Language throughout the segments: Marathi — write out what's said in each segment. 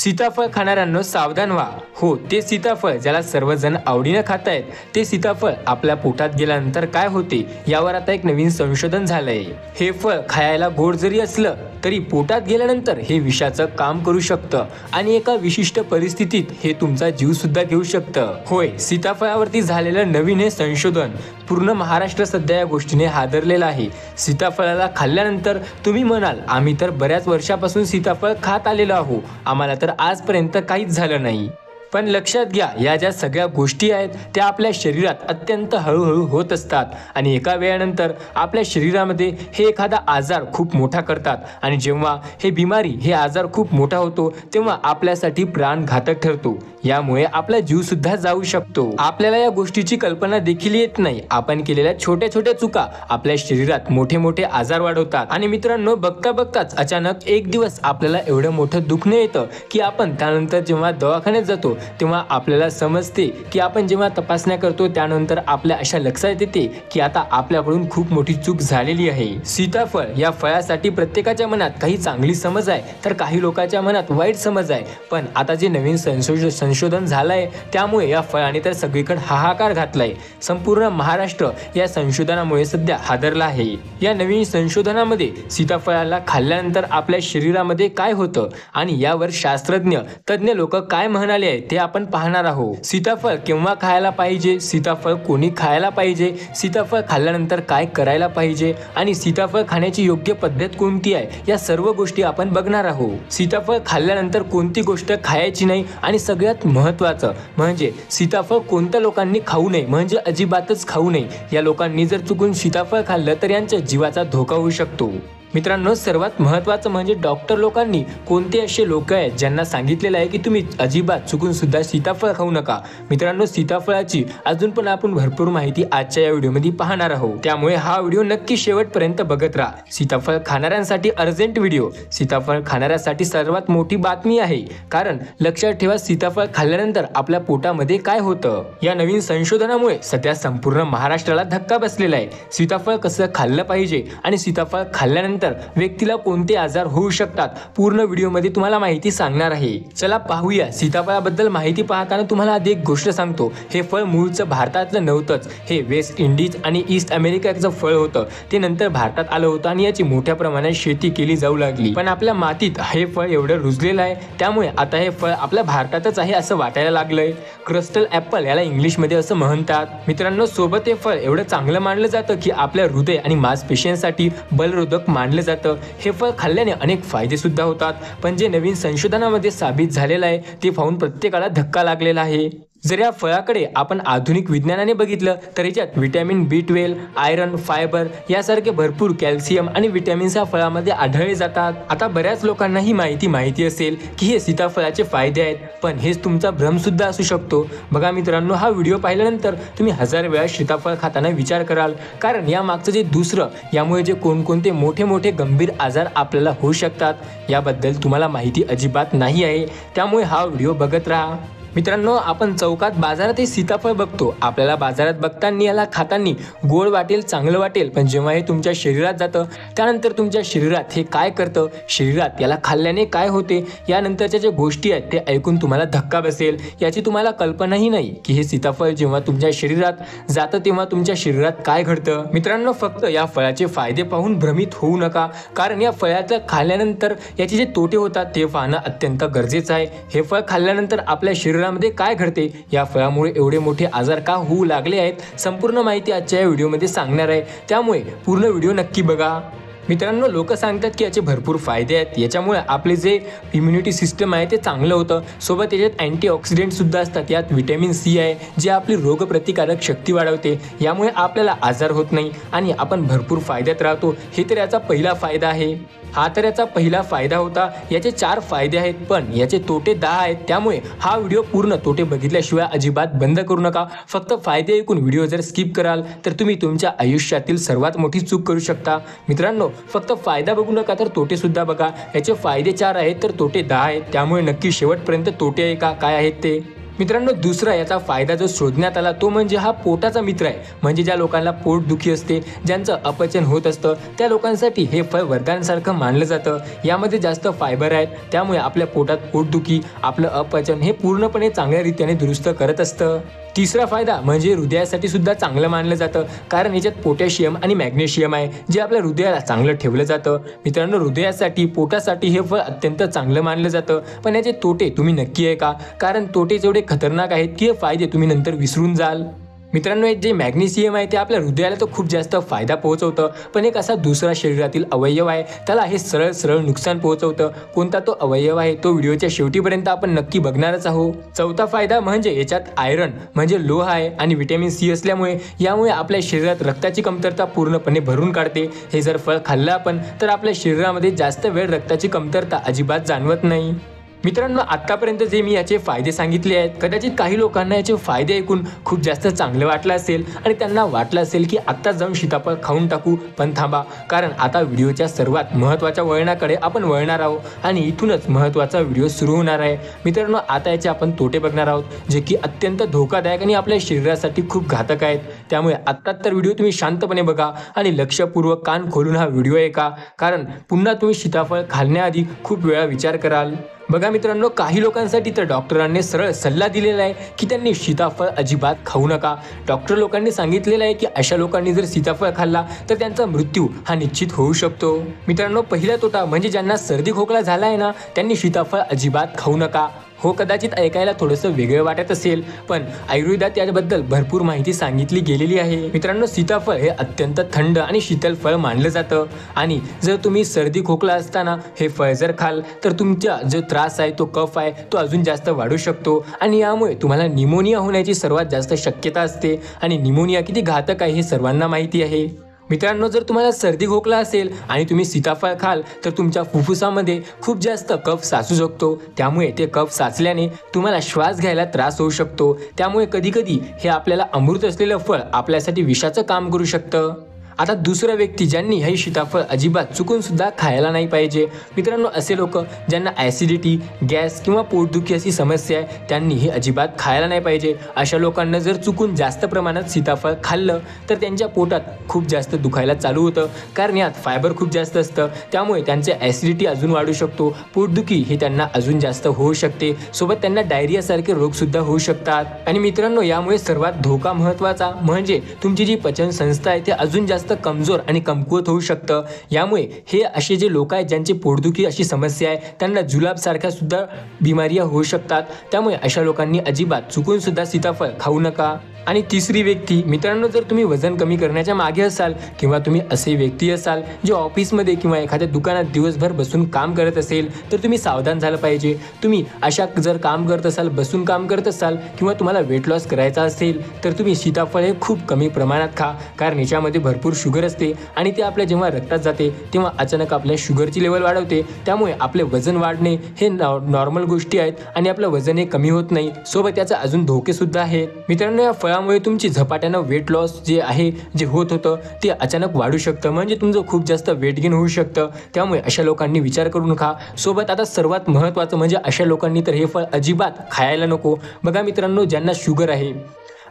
सीताफळ खाणाऱ्यांनो सावधान व्हा. हो, ते सीताफळ ज्याला सर्वजण आवडीनं खातायत ते सीताफळ आपल्या पोटात गेल्यानंतर काय होते यावर आता एक नवीन संशोधन झालंय. हे फळ खायला गोड जरी असलं तरी पोटात गेल्यानंतर हे विषाचं काम करू शकतं आणि एका विशिष्ट परिस्थितीत हे तुमचा जीव सुद्धा घेऊ शकतं. होय, सीताफळावरती झालेलं नवीन हे संशोधन पूर्ण महाराष्ट्र सध्या या गोष्टीने हादरलेला आहे. सीताफळाला खाल्ल्यानंतर तुम्ही म्हणाल आम्ही तर बऱ्याच वर्षापासून सीताफळ खात आलेलो आहोत, आम्हाला तर आजपर्यंत काहीच झालं नाही. पण लक्षात घ्या, या ज्या सगळ्या गोष्टी आहेत त्या आपल्या शरीरात अत्यंत हळूहळू होत असतात आणि एका वेळानंतर आपल्या शरीरामध्ये हे एखादा आजार खूप मोठा करतात आणि जेव्हा हे आजार खूप मोठा होतो तेव्हा आपल्यासाठी प्राणघातक ठरतो. यामुळे आपला जीव सुद्धा जाऊ शकतो. आपल्याला या गोष्टीची कल्पना देखील येत नाही. आपण केलेल्या छोट्या छोट्या चुका आपल्या शरीरात मोठे मोठे आजार वाढवतात. आणि मित्रांनो, बघता बघताच अचानक एक दिवस आपल्याला एवढं मोठं दुखणं येतं की आपण त्यानंतर जेव्हा दवाखान्यात जातो तेव्हा आपल्याला समजते की आपण जेव्हा तपासण्या करतो त्यानंतर आपल्या अशा लक्षात येते की आता आपल्याकडून खूप मोठी चूक झालेली आहे. सीताफळ या फळासाठी प्रत्येकाच्या मनात काही चांगली समज आहे तर काही लोकांच्या मनात वाईट समज आहे. पण आता जे नवीन संशोधन झालंय त्यामुळे या फळाने तर सगळीकडे हाहाकार घातलाय. संपूर्ण महाराष्ट्र या संशोधनामुळे सध्या हादरला आहे. या नवीन संशोधनामध्ये सीताफळाला खाल्ल्यानंतर आपल्या शरीरामध्ये काय होतं आणि यावर तज्ञ लोक काय म्हणाले आहे ते आपण पाहणार आहोत. सीताफळ केव्हा खायला पाहिजे, सीताफळ कोणी खायला पाहिजे, सीताफळ खाल्ल्यानंतर काय करायला पाहिजे आणि सीताफळ खाण्याची योग्य पद्धत कोणती आहे, या सर्व गोष्टी आपण बघणार आहोत. सीताफळ खाल्ल्यानंतर कोणती गोष्ट खायची नाही आणि सगळ्यात महत्त्वाचं म्हणजे सीताफळ कोणत्या लोकांनी खाऊ नये, म्हणजे अजिबातच खाऊ नये. या लोकांनी जर चुकून सीताफळ खाल्लं तर यांच्या जीवाचा धोका होऊ शकतो. मित्रांनो, सर्वात महत्त्वाचं म्हणजे डॉक्टर लोकांनी कोणते असे लोक आहेत ज्यांना सांगितलेलं आहे की तुम्ही अजिबात चुकून सुद्धा सीताफळ खाऊ नका. मित्रांनो, सीताफळाची अजून पण आपण भरपूर माहिती आजच्या या व्हिडिओमध्ये पाहणार आहोत, त्यामुळे हा व्हिडिओ नक्की शेवटपर्यंत बघत राहा. सीताफळ खाणाऱ्यांसाठी अर्जंट व्हिडिओ. सीताफळ खाणाऱ्यासाठी सर्वात मोठी बातमी आहे, कारण लक्षात ठेवा, सीताफळ खाल्ल्यानंतर आपल्या पोटामध्ये काय होतं. या नवीन संशोधनामुळे सध्या संपूर्ण महाराष्ट्राला धक्का बसलेला आहे. सीताफळ कसं खाल्लं पाहिजे आणि सीताफळ खाल्ल्यानंतर व्यक्तीला कोणते आजार होऊ शकतात, पूर्ण व्हिडिओमध्ये तुम्हाला माहिती सांगणार आहे. चला पाहूया. सीताफळाबद्दल माहिती पाहताना तुम्हाला आधी एक गोष्ट सांगतो. हे फळ मूळचं भारतातलं नव्हतंच. हे वेस्ट इंडिज आणि ईस्ट अमेरिकेचं फळ होतं. ते नंतर भारतात आलं होतं आणि याची मोठ्या प्रमाणात शेती केली जाऊ लागली. पण आपल्या मातीत हे फळ एवढं रुजलेलं आहे त्यामुळे आता हे फळ आपल्या भारतातच आहे असं वाटायला लागलंय. क्रिस्टल ॲपल याला इंग्लिशमध्ये असं म्हणतात. मित्रांनो, सोबत हे फळ एवढं चांगलं मानलं जातं की आपल्या हृदय आणि मांसपेशींसाठी बलरोधक मानलं जातं. हे फळ खाल्ल्याने अनेक फायदे सुद्धा होतात, पण जे नवीन संशोधनामध्ये साबित झालेलं आहे ते पाहून प्रत्येकाला धक्का लागलेला आहे. जर या फळाकडे आपण आधुनिक विज्ञानाने बघितलं तर याच्यात व्हिटॅमिन B12, आयरन, फायबर यासारखे भरपूर कॅल्शियम आणि विटॅमिन्स या फळामध्ये आढळले जातात. आता बऱ्याच लोकांना ही माहिती असेल की हे सीताफळाचे फायदे आहेत, पण हेच तुमचा भ्रम सुद्धा असू शकतो. बघा मित्रांनो, हा व्हिडिओ पाहिल्यानंतर तुम्ही 1000 वेळा सीताफळ खाताना विचार कराल, कारण या मागचं जे दुसरं यामुळे जे कोणकोणते मोठे गंभीर आजार आपल्याला होऊ शकतात याबद्दल तुम्हाला माहिती अजिबात नाही आहे. त्यामुळे हा व्हिडिओ बघत राहा. मित्रांनो, आपण चौकात बाजारात हे सीताफळ बघतो. आपल्याला बाजारात बघताना याला खाताना गोड वाटेल, चांगलं वाटेल, पण जेव्हा हे तुमच्या शरीरात जातं त्यानंतर तुमच्या शरीरात हे काय करतं, शरीरात याला खाल्ल्याने काय होते, यानंतरच्या ज्या गोष्टी आहेत ते ऐकून तुम्हाला धक्का बसेल. याची तुम्हाला कल्पनाही नाही की हे सीताफळ जेव्हा तुमच्या शरीरात जातं तेव्हा तुमच्या शरीरात काय घडतं. मित्रांनो, फक्त या फळाचे फायदे पाहून भ्रमित होऊ नका, कारण या फळाचं खाल्ल्यानंतर याचे जे तोटे होतात ते पाहणं अत्यंत गरजेचं आहे. हे फळ खाल्ल्यानंतर आपल्या शरीरामध्ये काय घडते, या फळामुळे एवढे मोठे आजार का होऊ लागले आहेत, संपूर्ण माहिती आजच्या या व्हिडिओमध्ये सांगणार आहे, त्यामुळे पूर्ण व्हिडिओ नक्की बघा. मित्रांनो, लोक सांगतात की याचे भरपूर फायदे आहेत. याच्यामुळे आपले जे इम्युनिटी सिस्टम आहे ते चांगलं होतं. सोबत याच्यात अँटीऑक्सिडेंट सुद्धा असतात. यात व्हिटॅमिन C आहे जे आपली रोगप्रतिकारक शक्ती वाढवते. यामुळे आपल्याला आजार होत नाही आणि आपण भरपूर फायद्यात राहतो. हे तर याचा पहिला फायदा आहे. हा तर याचा पहिला फायदा होता. याचे 4 फायदे आहेत, पण याचे तोटे 10 आहेत. त्यामुळे हा व्हिडिओ पूर्ण तोटे बघितल्याशिवाय अजिबात बंद करू नका. फक्त फायदे ऐकून व्हिडिओ जर स्किप कराल तर तुम्ही तुमच्या आयुष्यातील सर्वात मोठी चूक करू शकता. मित्रांनो, फक्त फायदा बघू नका तर तोटे सुद्धा बघा. याचे फायदे 4 आहेत तर तोटे 10 आहेत. त्यामुळे नक्की शेवटपर्यंत तोटे आहे का काय आहेत ते मित्रांनो, दुसरा याचा फायदा जो शोधण्यात आला तो म्हणजे हा पोटाचा मित्र आहे. म्हणजे ज्या लोकांना पोटदुखी असते, ज्यांचं अपचन होत असतं, त्या लोकांसाठी हे फळ वरदानासारखं मानलं जातं. यामध्ये जास्त फायबर आहेत, त्यामुळे आपल्या पोटात पोटदुखी, आपलं अपचन हे पूर्णपणे चांगल्या रीतीने दुरुस्त करत असतं. तिसरा फायदा म्हणजे हृदयासाठी सुद्धा चांगलं मानलं जातं, कारण याच्यात पोटॅशियम आणि मॅग्नेशियम आहे, जे आपल्या हृदयाला चांगलं ठेवलं जातं. मित्रांनो, हृदयासाठी, पोटासाठी हे फळ अत्यंत चांगलं मानलं जातं. पण याचे तोटे तुम्ही नक्की आहे का? कारण तोटे जेवढे खतरनाक आहेत की हे फायदे तुम्ही नंतर विसरून जाल. मित्रांनो, जे मॅग्नेशियम आहे ते आपल्या हृदयाला तर खूप जास्त फायदा पोहोचवतं, पण एक असा दुसरा शरीरातील अवयव आहे त्याला हे सरळ सरळ नुकसान पोहोचवतं. कोणता तो अवयव आहे तो व्हिडिओच्या शेवटीपर्यंत आपण नक्की बघणारच आहोत. चौथा फायदा म्हणजे याच्यात आयरन म्हणजे लोह आहे आणि व्हिटॅमिन सी असल्यामुळे यामुळे आपल्या शरीरात रक्ताची कमतरता पूर्णपणे भरून काढते. हे जर फळ खाल्लं आपण तर आपल्या शरीरामध्ये जास्त वेळ रक्ताची कमतरता अजिबात जाणवत नाही. मित्रांनो, आत्तापर्यंत जे मी याचे फायदे सांगितले आहेत, कदाचित काही लोकांना याचे फायदे ऐकून खूप जास्त चांगलं वाटलं असेल आणि त्यांना वाटलं असेल की आत्ताच जाऊन सीताफळ खाऊन टाकू. पण थांबा, कारण आता व्हिडिओच्या सर्वात महत्त्वाच्या वळणाकडे आपण वळणार आहोत आणि इथूनच महत्त्वाचा व्हिडिओ सुरू होणार आहे. मित्रांनो, आता याचे आपण तोटे बघणार आहोत, जे की अत्यंत धोकादायक आणि आपल्या शरीरासाठी खूप घातक आहेत. त्यामुळे आत्ताच तर व्हिडिओ तुम्ही शांतपणे बघा आणि लक्षपूर्वक कान खोलून हा व्हिडिओ ऐका, कारण पुन्हा तुम्ही सीताफळ खाण्याआधी खूप वेळा विचार कराल. बघा मित्रांनो, काही लोकांसाठी तर डॉक्टरांनी सरळ सल्ला दिलेला आहे की त्यांनी सीताफळ अजिबात खाऊ नका. डॉक्टर लोकांनी सांगितलेलं आहे की अशा लोकांनी जर सीताफळ खाल्ला तर त्यांचा मृत्यू हा निश्चित होऊ शकतो. मित्रांनो, पहिला तोटा म्हणजे ज्यांना सर्दी खोकला झाला आहे ना, त्यांनी सीताफळ अजिबात खाऊ नका. हो, कदाचित ऐकायला थोडंसं वेगळं वाटत असेल, पण आयुर्वेदात याबद्दल भरपूर माहिती सांगितली गेलेली आहे. मित्रांनो, सीताफळ हे अत्यंत थंड आणि शीतल फळ मानलं जातं आणि जर तुम्ही सर्दी खोकला असताना हे फळ जर खाल तर तुमचा जो त्रास आहे, तो कफ आहे, तो अजून जास्त वाढू शकतो आणि यामुळे तुम्हाला निमोनिया होण्याची सर्वात जास्त शक्यता असते आणि निमोनिया किती घातक आहे हे सर्वांना माहिती आहे. मित्रांनो, जर तुम्हाला सर्दी खोकला असेल आणि तुम्ही सीताफळ खाल तर तुमच्या फुफ्फुसामध्ये खूप जास्त कफ साचू शकतो. त्यामुळे ते कफ साचल्याने तुम्हाला श्वास घ्यायला त्रास होऊ शकतो. त्यामुळे कधीकधी हे आपल्याला अमृत असलेलं फळ आपल्यासाठी विषाचं काम करू शकतं. आता दुसरा व्यक्ती ज्यांनी हे सीताफळ अजिबात चुकून सुद्धा खायला नाही पाहिजे. मित्रांनो, असे लोक ज्यांना ॲसिडिटी, गॅस किंवा पोटदुखी अशी समस्या आहे, त्यांनी हे अजिबात खायला नाही पाहिजे. अशा लोकांना जर चुकून जास्त प्रमाणात सीताफळ खाल्लं तर त्यांच्या पोटात खूप जास्त दुखायला चालू होतं, कारण यात फायबर खूप जास्त असतं. त्यामुळे त्यांचे ॲसिडिटी अजून वाढू शकतो, पोटदुखी हे त्यांना अजून जास्त होऊ शकते. सोबत त्यांना डायरियासारखे रोगसुद्धा होऊ शकतात. आणि मित्रांनो, यामुळे सर्वात धोका महत्त्वाचा म्हणजे तुमची जी पचन संस्था आहे ते अजून जास्त कमजोर आणि कमकुवत होऊ शकतं. यामुळे हे असे जे लोक आहेत ज्यांची पोटदुखी अशी समस्या आहे, त्यांना जुलाब सारख्या सुद्धा बिमारिया होऊ शकतात. त्यामुळे अशा लोकांनी अजिबात चुकून सुद्धा सीताफळ खाऊ नका. आणि तिसरी व्यक्ती, मित्रांनो, जर तुम्ही वजन कमी करण्याच्या मागे असाल किंवा तुम्ही असे व्यक्ती असाल जे ऑफिसमध्ये किंवा एखाद्या दुकानात दिवसभर बसून काम करत असेल तर तुम्ही सावधान झालं पाहिजे. तुम्ही अशा जर काम करत असाल, बसून काम करत असाल किंवा तुम्हाला वेट लॉस करायचा असेल तर तुम्ही सीताफळ हे खूप कमी प्रमाणात खा, कारण याच्यामध्ये भरपूर शुगर असते आणि ते आपल्या जेव्हा रक्तात जाते तेव्हा अचानक आपल्या शुगरची लेवल वाढवते. त्यामुळे आपले वजन वाढणे हे नॉर्मल गोष्टी आहेत आणि आपलं वजन हे कमी होत नाही. सोबत याचा अजून धोके सुद्धा आहेत. मित्रांनो, या फळामुळे तुमची झपाट्यानं वेट लॉस जे आहे, जे होत होतं ते अचानक वाढू शकतं, म्हणजे तुमचं खूप जास्त वेट गेन होऊ शकतं. त्यामुळे अशा लोकांनी विचार करून खा. सोबत आता सर्वात महत्त्वाचं म्हणजे अशा लोकांनी तर हे फळ अजिबात खायला नको. बघा मित्रांनो, ज्यांना शुगर आहे,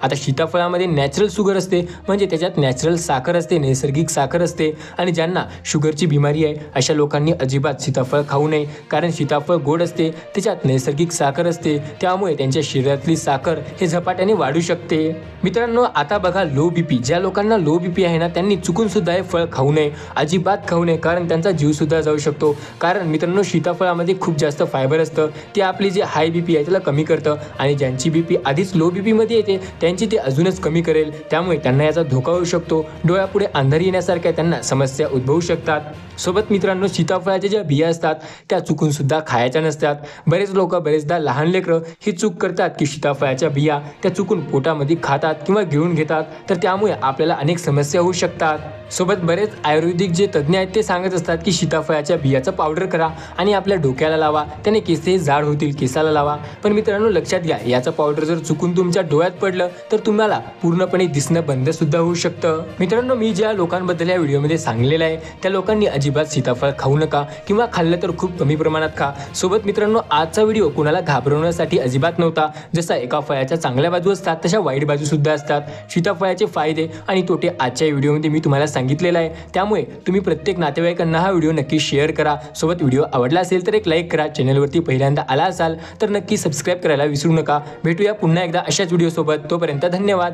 आता सीताफळामध्ये नॅचरल शुगर असते, म्हणजे त्याच्यात नॅचरल साखर असते, नैसर्गिक साखर असते. आणि ज्यांना शुगरची बिमारी आहे अशा लोकांनी अजिबात सीताफळ खाऊ नये, कारण सीताफळ गोड असते, त्याच्यात नैसर्गिक साखर असते. त्यामुळे त्यांच्या शरीरातली साखर हे झपाट्याने वाढू शकते. मित्रांनो, आता बघा लो बीपी, ज्या लोकांना लो बीपी आहे ना, त्यांनी चुकून सुद्धा हे फळ खाऊ नये, अजिबात खाऊ नये, कारण त्यांचा जीव सुद्धा जाऊ शकतो. कारण मित्रांनो, सीताफळामध्ये खूप जास्त फायबर असतं, ते आपली जे हाय बीपी आहे त्याला कमी करतं आणि ज्यांची बीपी आधीच लो बीपीमध्ये येते त्यांची ते अजूनच कमी करेल. त्यामुळे त्यांना याचा धोका होऊ शकतो. डोळ्यापुढे अंधारी येण्यासारख्या त्यांना समस्या उद्भवू शकतात. सोबत मित्रांनो, सीताफळाच्या ज्या बिया असतात त्या चुकून सुद्धा खायच्या नसतात. बरेच लोक, बरेचदा लहान लेकरं ही चूक करतात की सीताफळाच्या बिया त्या चुकून पोटामध्ये खातात किंवा गिळून घेतात, तर त्यामुळे आपल्याला अनेक समस्या होऊ शकतात. सोबत बरेच आयुर्वेदिक जे तज्ज्ञ आहेत ते सांगत असतात की सीताफळाच्या बियाचं पावडर करा आणि आपल्या डोक्याला लावा, त्याने केस जाड होतील, केसाला लावा. पण मित्रांनो, लक्षात घ्या, याचं पावडर जर चुकून तुमच्या डोळ्यात पडलं तर तुम्हाला पूर्णपणे दिसणं बंद सुद्धा होऊ शकतं। मित्रांनो, मी ज्या लोकांबद्दल या व्हिडिओमध्ये सांगलेलं आहे त्या लोकांनी अजिबात सीताफळ खाऊ नका किंवा खाल्लं तर खूप कमी प्रमाणात खा। सोबत मित्रांनो, आजचा व्हिडिओ कुणाला घाबरवण्यासाठी अजिबात नव्हता। जसा एका फळाच्या चांगल्या बाजू असतात तशा वाईट बाजू सुद्धा असतात। सीताफळाचे फायदे आणि तोटे आजच्या व्हिडिओमध्ये मी तुम्हाला सांगितलेलं आहे, त्यामुळे तुम्ही प्रत्येक नातेवाईकांना हा व्हिडिओ नक्की शेअर करा। सोबत व्हिडिओ आवडला असेल तर एक लाईक करा। चॅनलवरती पहिल्यांदा आला असाल तर नक्की सबस्क्राईब करायला विसरू नका। भेटूया पुन्हा एकदा अशाच व्हिडिओ सोबत, तोपर्यंत धन्यवाद।